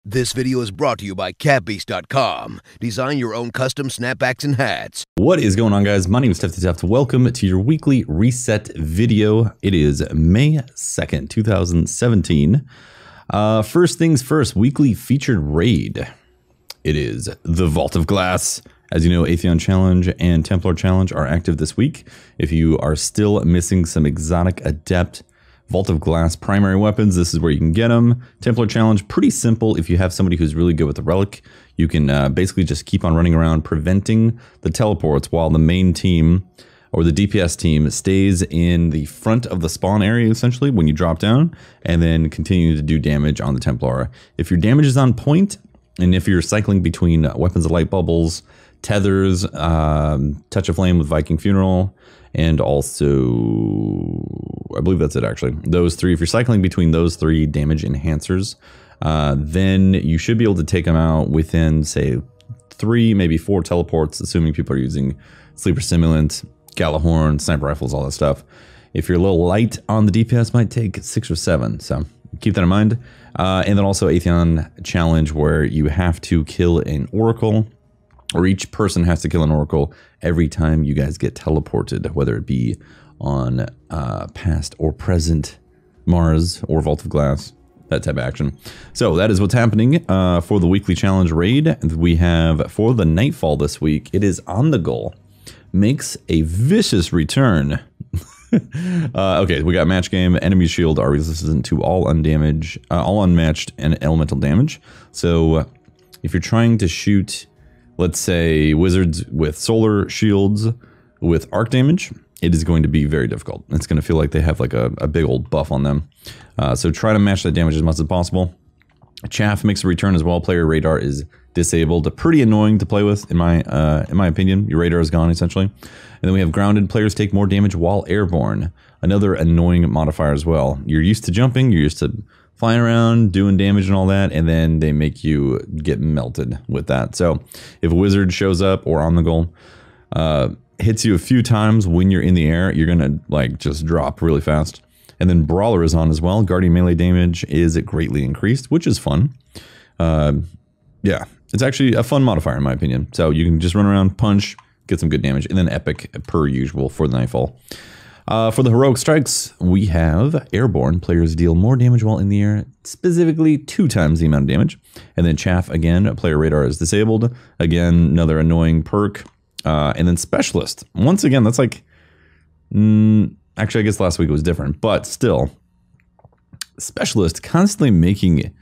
This video is brought to you by CatBeast.com. Design your own custom snapbacks and hats. What is going on, guys? My name is Tefty. Welcome to your weekly reset video. It is May 2nd, 2017. First things first, weekly featured raid. It is the Vault of Glass. As you know, Atheon Challenge and Templar Challenge are active this week. If you are still missing some exotic adept Vault of Glass primary weapons, this is where you can get them. Templar Challenge, pretty simple. If you have somebody who's really good with the relic, you can basically just keep on running around preventing the teleports while the main team or the DPS team stays in the front of the spawn area, essentially, when you drop down, and then continue to do damage on the Templar. If your damage is on point, and if you're cycling between Weapons of Light Bubbles, Tethers, Touch of Flame with Viking Funeral, and also, I believe that's it actually. Those three, if you're cycling between those three damage enhancers, then you should be able to take them out within, say, 3, maybe 4 teleports, assuming people are using Sleeper Simulant, Gallahorn, Sniper Rifles, all that stuff. If you're a little light on the DPS, might take 6 or 7, so keep that in mind. And then also Atheon Challenge, where you have to kill an Oracle, or each person has to kill an Oracle every time you guys get teleported, whether it be on past or present Mars or Vault of Glass, that type of action. So that is what's happening for the weekly challenge raid. We have for the Nightfall this week, it is On the Goal. Makes a vicious return. Okay, we got match game. Enemy shield are resistant to all unmatched and elemental damage. So if you're trying to shoot, let's say, wizards with solar shields with arc damage, it is going to be very difficult. It's going to feel like they have like a big old buff on them. So try to match that damage as much as possible. Chaff makes a return as well. Player radar is disabled. Pretty annoying to play with, in my opinion. Your radar is gone, essentially. And then we have grounded. Players take more damage while airborne. Another annoying modifier as well. You're used to jumping. You're used to flying around, doing damage and all that, and then they make you get melted with that. So if a wizard shows up or On the Goal, hits you a few times when you're in the air, you're gonna like just drop really fast. And then Brawler is on as well. Guardian melee damage is greatly increased, which is fun. Yeah, it's actually a fun modifier in my opinion. So you can just run around, punch, get some good damage, and then epic per usual for the Nightfall. For the heroic strikes, we have airborne. Players deal more damage while in the air, specifically 2 times the amount of damage. And then chaff, again, player radar is disabled. Again, another annoying perk. And then specialist. Once again, that's like, actually, I guess last week it was different, but still, specialist constantly making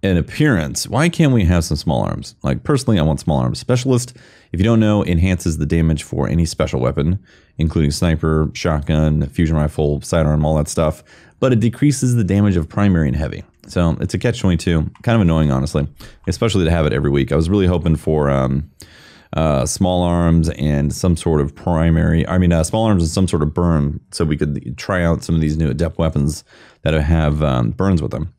an appearance. Why can't we have some small arms? Like, personally, I want small arms. Specialist, if you don't know, enhances the damage for any special weapon, including sniper, shotgun, fusion rifle, sidearm, all that stuff, but it decreases the damage of primary and heavy. So it's a catch-22. Kind of annoying, honestly, especially to have it every week. I was really hoping for small arms and some sort of primary, small arms and some sort of burn, so we could try out some of these new adept weapons that have burns with them.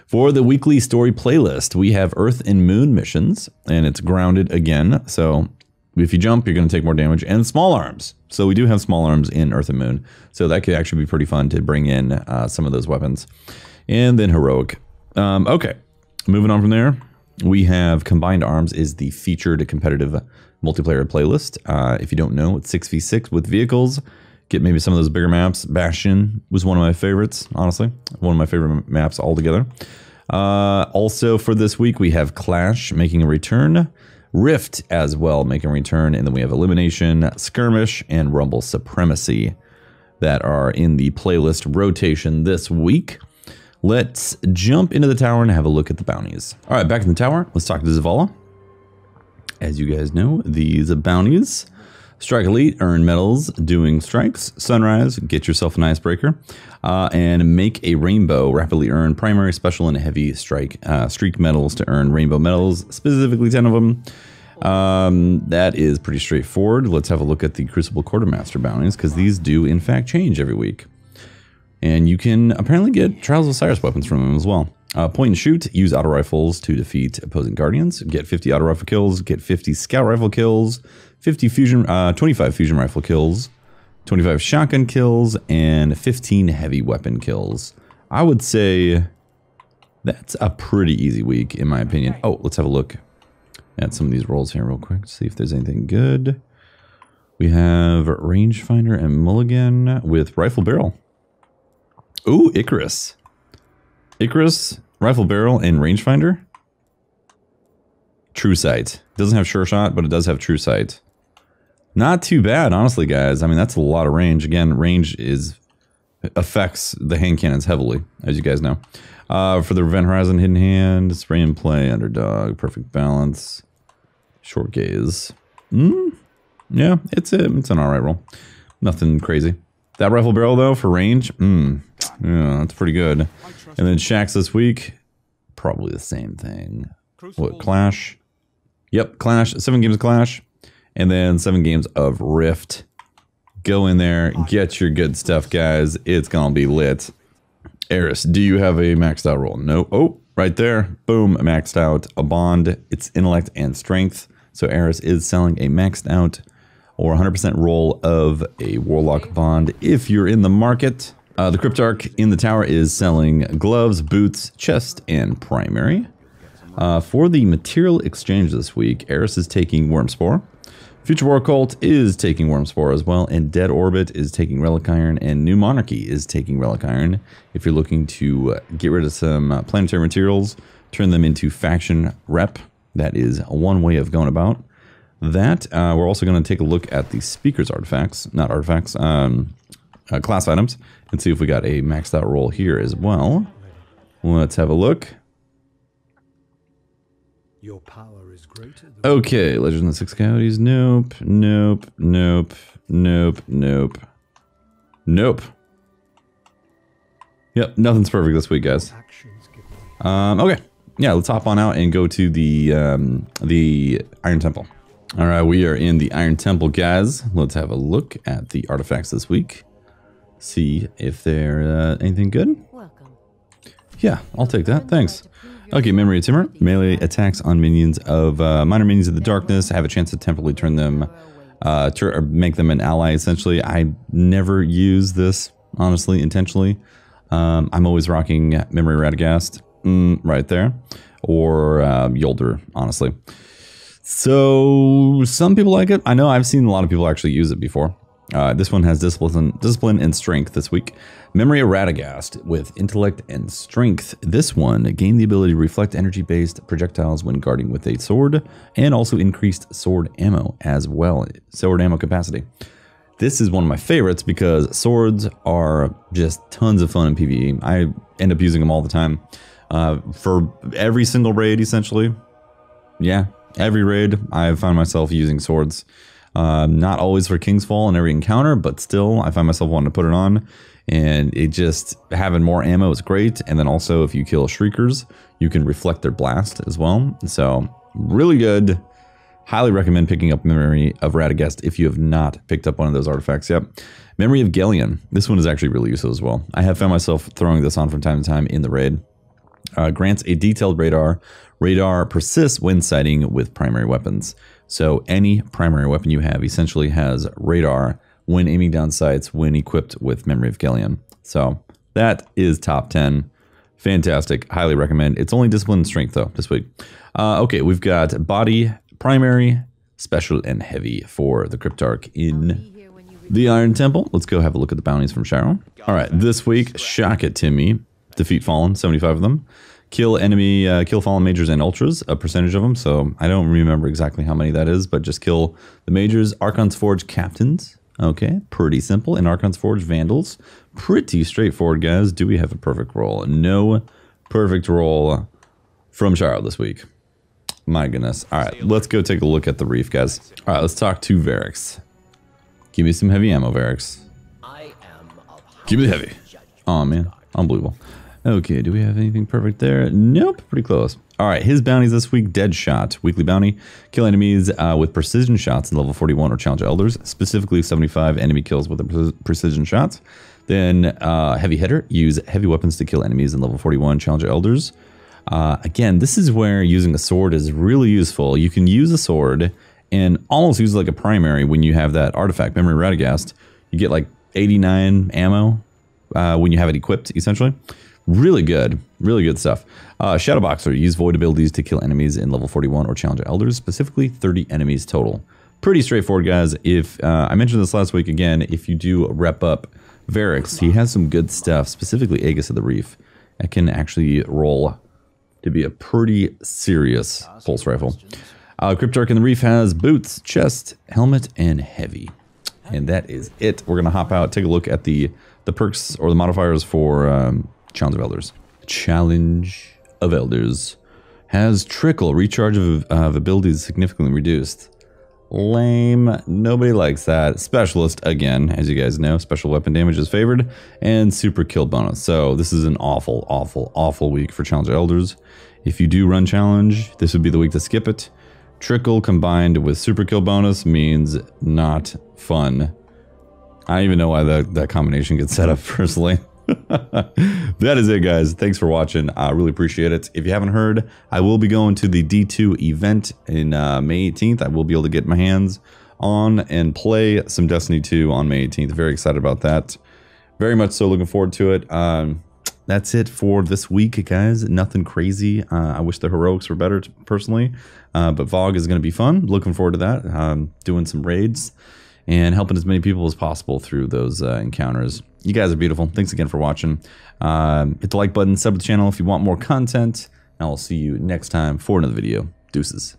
For the weekly story playlist, we have Earth and Moon missions, and it's grounded again. So if you jump, you're going to take more damage, and small arms. So we do have small arms in Earth and Moon. So that could actually be pretty fun to bring in some of those weapons. And then heroic. Okay, moving on from there, we have Combined Arms is the featured competitive multiplayer playlist. If you don't know, it's 6v6 with vehicles. Get maybe some of those bigger maps. Bastion was one of my favorites, honestly. One of my favorite maps altogether. Also for this week, we have Clash making a return. Rift as well making a return. And then we have Elimination, Skirmish, and Rumble Supremacy that are in the playlist rotation this week. Let's jump into the tower and have a look at the bounties. All right, back in the tower. Let's talk to Zavala. As you guys know, these bounties. Strike Elite, earn medals doing strikes. Sunrise, get yourself an icebreaker. And make a rainbow, rapidly earn primary, special, and heavy strike streak medals to earn rainbow medals, specifically 10 of them. That is pretty straightforward. Let's have a look at the Crucible Quartermaster bounties, because these do in fact change every week. And you can apparently get Trials of Osiris weapons from them as well. Point and shoot, use auto rifles to defeat opposing guardians. Get 50 auto rifle kills, get 50 scout rifle kills, 25 fusion rifle kills, 25 shotgun kills, and 15 heavy weapon kills. I would say That's a pretty easy week, in my opinion. Oh, let's have a look at some of these rolls here real quick. See if there's anything good. We have Rangefinder and Mulligan with Rifle Barrel. Ooh, Icarus. Icarus, Rifle Barrel, and Rangefinder. True Sight. Doesn't have Sure Shot, but it does have True Sight. Not too bad, honestly, guys. I mean, that's a lot of range. Again, range affects the hand cannons heavily, as you guys know. For the Event Horizon, Hidden Hand, Spray and Play, Underdog, Perfect Balance, Short Gaze. Yeah, it's an alright roll. Nothing crazy. That Rifle Barrel, though, for range, yeah, that's pretty good. And then Shaxx this week, probably the same thing. What, Clash? Yep, Clash. 7 games of Clash. And then 7 games of Rift. Go in there, get your good stuff, guys. It's gonna be lit. Eris, do you have a maxed out roll? No. Oh, right there. Boom, maxed out. A bond. It's intellect and strength. So Eris is selling a maxed out or 100% roll of a Warlock bond if you're in the market. The Cryptarch in the tower is selling gloves, boots, chest, and primary. For the material exchange this week, Eris is taking Wormspore. Future War Cult is taking Wormspore as well, and Dead Orbit is taking Relic Iron, and New Monarchy is taking Relic Iron. If you're looking to get rid of some planetary materials, turn them into faction rep, that is one way of going about that. We're also going to take a look at the Speaker's artifacts, not artifacts, class items, and see if we got a maxed out roll here as well. Let's have a look. Your power is greater than Okay, Legends of the Six Coyotes. Nope, nope, nope, nope, nope, nope. Yep, nothing's perfect this week, guys. actions given. Okay, yeah, let's hop on out and go to the Iron Temple. All right, we are in the Iron Temple, guys. Let's have a look at the artifacts this week. See if they're anything good. Welcome. Yeah, I'll take that. Thanks. Okay, Memory of Timur. Melee attacks on minions of minor minions of the darkness. Have a chance to temporarily turn them, or make them an ally, essentially. I never use this, honestly, intentionally. I'm always rocking Memory Radagast right there. Or Yolder, honestly. So, some people like it. I know I've seen a lot of people actually use it before. This one has discipline and strength this week. Memory of Radagast with intellect and strength. This one gained the ability to reflect energy-based projectiles when guarding with a sword, and also increased sword ammo as well. Sword ammo capacity. This is one of my favorites because swords are just tons of fun in PvE. I end up using them all the time. For every single raid, essentially. Yeah, every raid, I find myself using swords. Not always for King's Fall in every encounter, but still, I find myself wanting to put it on. And it just, having more ammo is great. And then also, if you kill Shriekers, you can reflect their blast as well. So, really good. Highly recommend picking up Memory of Radagast if you have not picked up one of those artifacts yet. Memory of Galleon. This one is actually really useful as well. I have found myself throwing this on from time to time in the raid. Grants a detailed radar. Radar persists when sighting with primary weapons. So any primary weapon you have essentially has radar when aiming down sights when equipped with Memory of Galleon. So that is top 10. Fantastic. Highly recommend. It's only discipline and strength though this week. Okay, we've got body, primary, special, and heavy for the Cryptarch in the Iron Temple. Let's go have a look at the bounties from Sharon. All right, this week, Shock It Timmy. Defeat Fallen, 75 of them. Kill enemy, kill Fallen Majors and Ultras, a percentage of them. So I don't remember exactly how many that is, but just kill the Majors. Archon's Forge Captains. Okay, pretty simple. And Archon's Forge Vandals. Pretty straightforward, guys. Do we have a perfect roll? No perfect roll from Sharo this week. My goodness. All right, let's go take a look at the reef, guys. All right, let's talk to Varix. Give me some heavy ammo, Varix. Give me the heavy. Oh, man. Unbelievable. Okay, do we have anything perfect there? Nope, pretty close. All right, his bounties this week, Dead Shot. Weekly bounty, kill enemies with precision shots in level 41 or challenge elders, specifically 75 enemy kills with the precision shots. Then Heavy Hitter, use heavy weapons to kill enemies in level 41 challenge elders. Again, this is where using a sword is really useful. You can use a sword and almost use it like a primary when you have that artifact, Memory Radagast. You get like 89 ammo when you have it equipped, essentially. Really good stuff. Shadow Boxer, use void abilities to kill enemies in level 41 or challenge elders, specifically 30 enemies total. Pretty straightforward, guys. If I mentioned this last week again, if you do rep up Varix, he has some good stuff, specifically Aegis of the Reef. That can actually roll to be a pretty serious pulse rifle. Cryptarch in the Reef has boots, chest, helmet, and heavy. And that is it. We're going to hop out, take a look at the perks or the modifiers for Challenge of Elders. Challenge of Elders has Trickle. Recharge of abilities significantly reduced. Lame. Nobody likes that. Specialist, again, as you guys know, special weapon damage is favored. And super kill bonus. So this is an awful, awful, awful week for Challenge of Elders. If you do run challenge, this would be the week to skip it. Trickle combined with super kill bonus means not fun. I don't even know why that combination gets set up personally. That is it, guys. Thanks for watching. I really appreciate it. If you haven't heard, I will be going to the D2 event in May 18th. I will be able to get my hands on and play some Destiny 2 on May 18th. Very excited about that. Very much so looking forward to it. That's it for this week, guys. Nothing crazy. I wish the heroics were better personally, but VOG is going to be fun. Looking forward to that. Doing some raids and helping as many people as possible through those encounters. You guys are beautiful. Thanks again for watching. Hit the like button, sub to the channel if you want more content, and I'll see you next time for another video. Deuces.